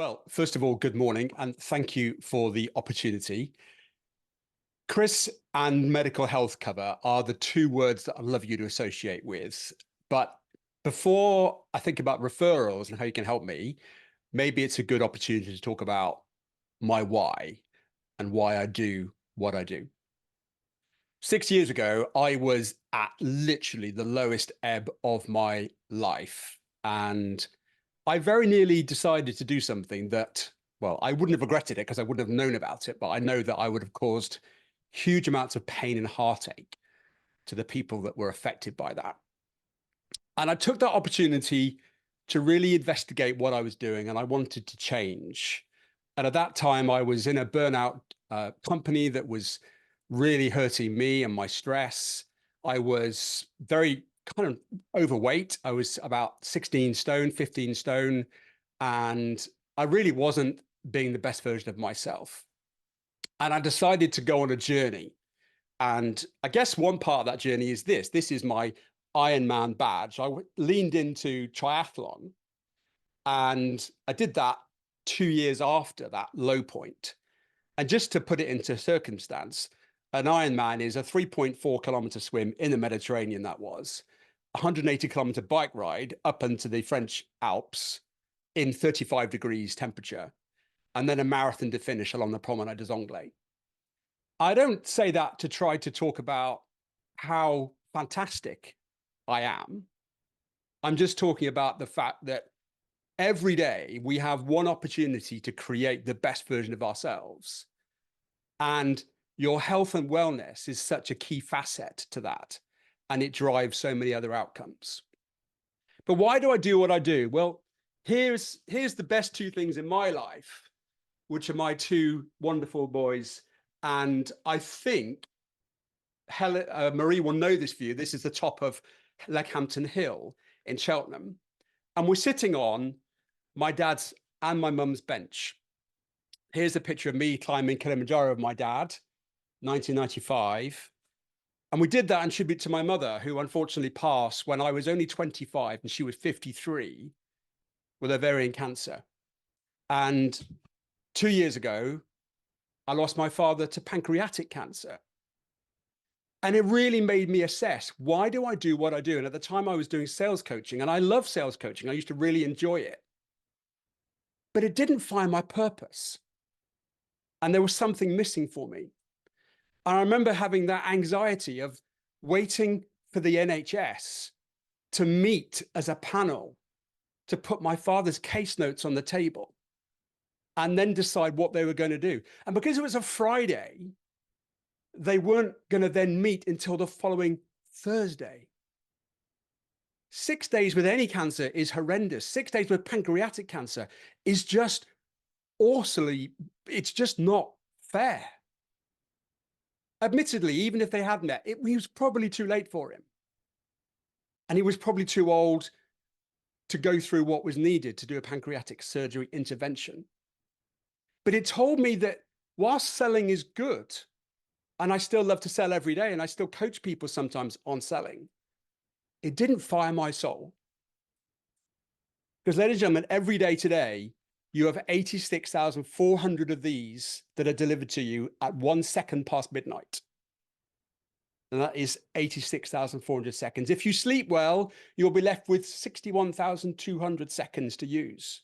Well, first of all, good morning, and thank you for the opportunity. Chris and medical health cover are the two words that I'd love you to associate with. But before I think about referrals and how you can help me, maybe it's a good opportunity to talk about my why and why I do what I do. 6 years ago, I was at literally the lowest ebb of my life. And I very nearly decided to do something that, well, I wouldn't have regretted it because I wouldn't have known about it, but I know that I would have caused huge amounts of pain and heartache to the people that were affected by that. And I took that opportunity to really investigate what I was doing, and I wanted to change. And at that time, I was in a burnout company that was really hurting me and my stress. I was very kind of overweight. I was about 16 stone, 15 stone, and I really wasn't being the best version of myself. And I decided to go on a journey. And I guess one part of that journey is this. This is my Ironman badge. I leaned into triathlon, and I did that 2 years after that low point. And just to put it into circumstance, an Ironman is a 3.4 kilometer swim in the Mediterranean. That was 180 kilometer bike ride up into the French Alps in 35 degrees temperature, and then a marathon to finish along the Promenade des Anglais. I don't say that to try to talk about how fantastic I am. I'm just talking about the fact that every day we have one opportunity to create the best version of ourselves. And your health and wellness is such a key facet to that. And it drives so many other outcomes. But why do I do what I do? Well, here's the best two things in my life, which are my two wonderful boys. And I think Marie will know this view. This is the top of Leckhampton Hill in Cheltenham. And we're sitting on my dad's and my mum's bench. Here's a picture of me climbing Kilimanjaro with my dad, 1995. And we did that in tribute to my mother, who unfortunately passed when I was only 25 and she was 53 with ovarian cancer. And 2 years ago, I lost my father to pancreatic cancer. And it really made me assess, why do I do what I do? And at the time I was doing sales coaching, and I love sales coaching. I used to really enjoy it. But it didn't find my purpose. And there was something missing for me. I remember having that anxiety of waiting for the NHS to meet as a panel to put my father's case notes on the table and then decide what they were going to do. And because it was a Friday, they weren't going to then meet until the following Thursday. 6 days with any cancer is horrendous. 6 days with pancreatic cancer is just awfully, it's just not fair. Admittedly, even if they had met, it was probably too late for him. And he was probably too old to go through what was needed to do a pancreatic surgery intervention. But it told me that whilst selling is good, and I still love to sell every day, and I still coach people sometimes on selling, it didn't fire my soul. Because, ladies and gentlemen, every day today, you have 86,400 of these that are delivered to you at 1 second past midnight. And that is 86,400 seconds. If you sleep well, you'll be left with 61,200 seconds to use.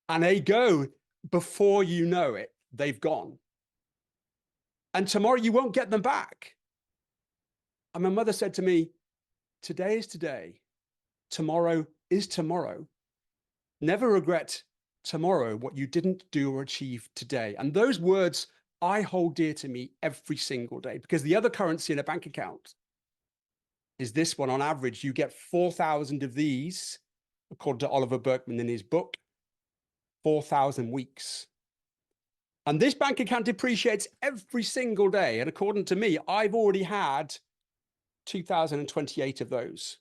And they go before you know it, they've gone. And tomorrow you won't get them back. And my mother said to me, today is today. Tomorrow is tomorrow. Never regret tomorrow what you didn't do or achieve today. And those words I hold dear to me every single day, because the other currency in a bank account is this one. On average, you get 4,000 of these, according to Oliver Burkeman in his book, 4,000 weeks. And this bank account depreciates every single day. And according to me, I've already had 2,028 of those.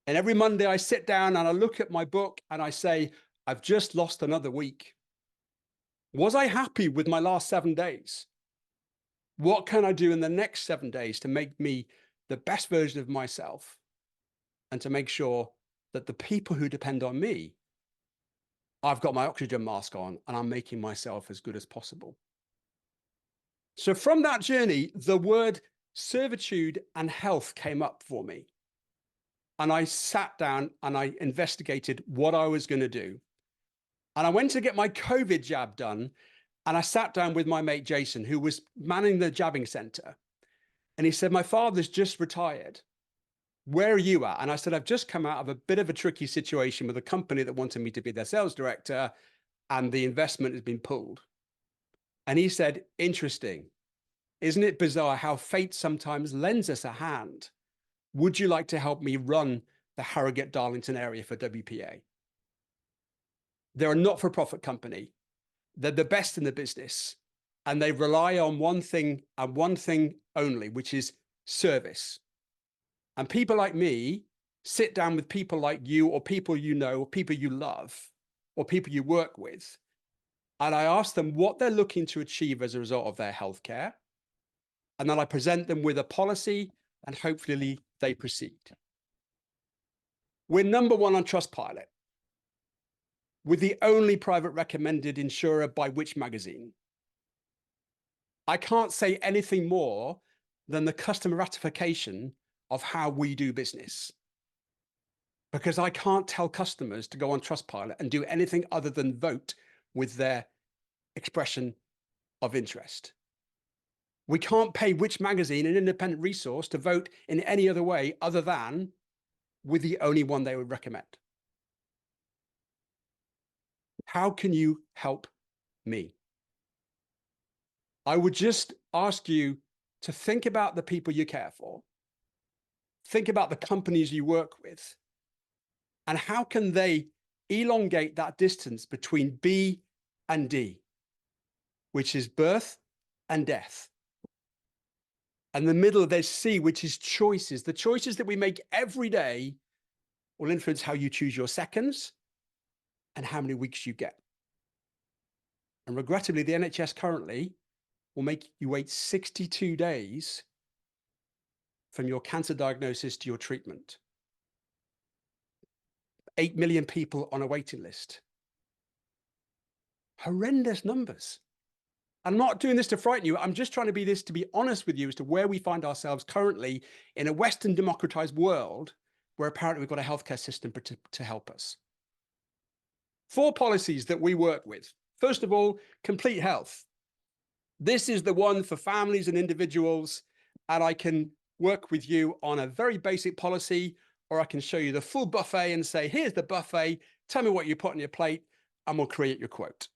And every Monday I sit down and I look at my book and I say, I've just lost another week. Was I happy with my last 7 days? What can I do in the next 7 days to make me the best version of myself and to make sure that the people who depend on me I've got my oxygen mask on and I'm making myself as good as possible. So from that journey, the word servitude and health came up for me. And I sat down and I investigated what I was going to do. And I went to get my COVID jab done. And I sat down with my mate, Jason, who was manning the jabbing center. And he said, my father's just retired. Where are you at? And I said, I've just come out of a bit of a tricky situation with a company that wanted me to be their sales director, and the investment has been pulled. And he said, interesting. Isn't it bizarre how fate sometimes lends us a hand? Would you like to help me run the Harrogate Darlington area for WPA? They're a not-for-profit company. They're the best in the business. And they rely on one thing and one thing only, which is service. And people like me sit down with people like you, or people you know, or people you love, or people you work with. And I ask them what they're looking to achieve as a result of their healthcare. And then I present them with a policy, and hopefully they proceed. We're number one on Trustpilot. We're the only private recommended insurer by which magazine? I can't say anything more than the customer ratification of how we do business. Because I can't tell customers to go on Trustpilot and do anything other than vote with their expression of interest. We can't pay which magazine, an independent resource, to vote in any other way other than with the only one they would recommend. How can you help me? I would just ask you to think about the people you care for. Think about the companies you work with. And how can they elongate that distance between B and D, which is birth and death? And the middle there's C, which is choices. The choices that we make every day will influence how you choose your seconds and how many weeks you get. And regrettably, the NHS currently will make you wait 62 days from your cancer diagnosis to your treatment. 8 million people on a waiting list. Horrendous numbers. I'm not doing this to frighten you. I'm just trying to be honest with you as to where we find ourselves currently in a Western democratized world where apparently we've got a healthcare system to help us. 4 policies that we work with. First of all, complete health. This is the one for families and individuals, and I can work with you on a very basic policy, or I can show you the full buffet and say, here's the buffet, tell me what you put on your plate, and we'll create your quote.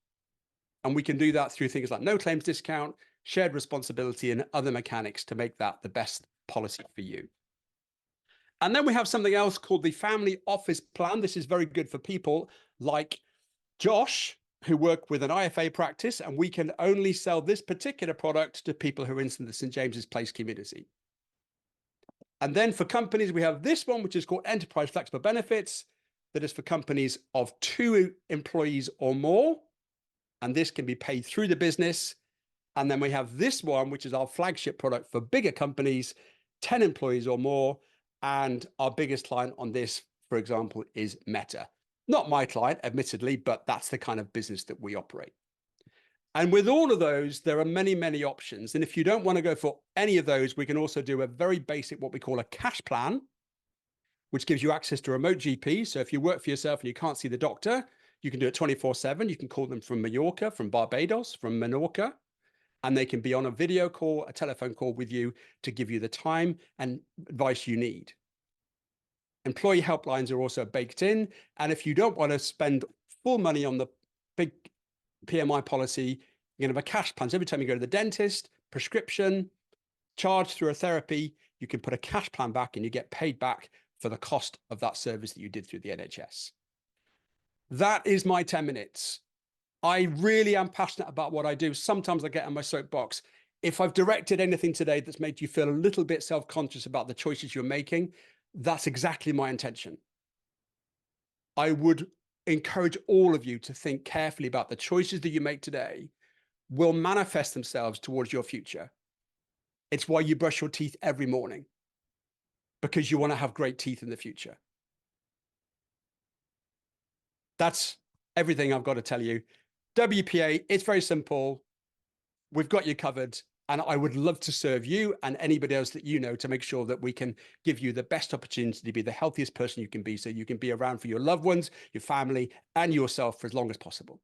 And we can do that through things like no claims discount, shared responsibility, and other mechanics to make that the best policy for you. And then we have something else called the Family Office Plan. This is very good for people like Josh, who work with an IFA practice, and we can only sell this particular product to people who are in the St. James's Place community. And then for companies, we have this one, which is called Enterprise Flexible Benefits, that is for companies of 2 employees or more. And this can be paid through the business. And then we have this one, which is our flagship product for bigger companies, 10 employees or more. And our biggest client on this, for example, is Meta. Not my client, admittedly, but that's the kind of business that we operate. And with all of those, there are many, many options. And if you don't want to go for any of those, we can also do a very basic, what we call a cash plan, which gives you access to remote GP. So if you work for yourself and you can't see the doctor, you can do it 24/7. You can call them from Mallorca, from Barbados, from Menorca, and they can be on a video call, a telephone call with you to give you the time and advice you need. Employee helplines are also baked in. And if you don't want to spend full money on the big PMI policy, you can have a cash plan. So every time you go to the dentist, prescription, charge through a therapy, you can put a cash plan back and you get paid back for the cost of that service that you did through the NHS. That is my 10 minutes. I really am passionate about what I do. Sometimes I get on my soapbox. If I've directed anything today that's made you feel a little bit self-conscious about the choices you're making, that's exactly my intention. I would encourage all of you to think carefully about the choices that you make today will manifest themselves towards your future. It's why you brush your teeth every morning, because you want to have great teeth in the future. That's everything I've got to tell you. WPA, it's very simple. We've got you covered. And I would love to serve you and anybody else that you know to make sure that we can give you the best opportunity to be the healthiest person you can be, so you can be around for your loved ones, your family, and yourself for as long as possible.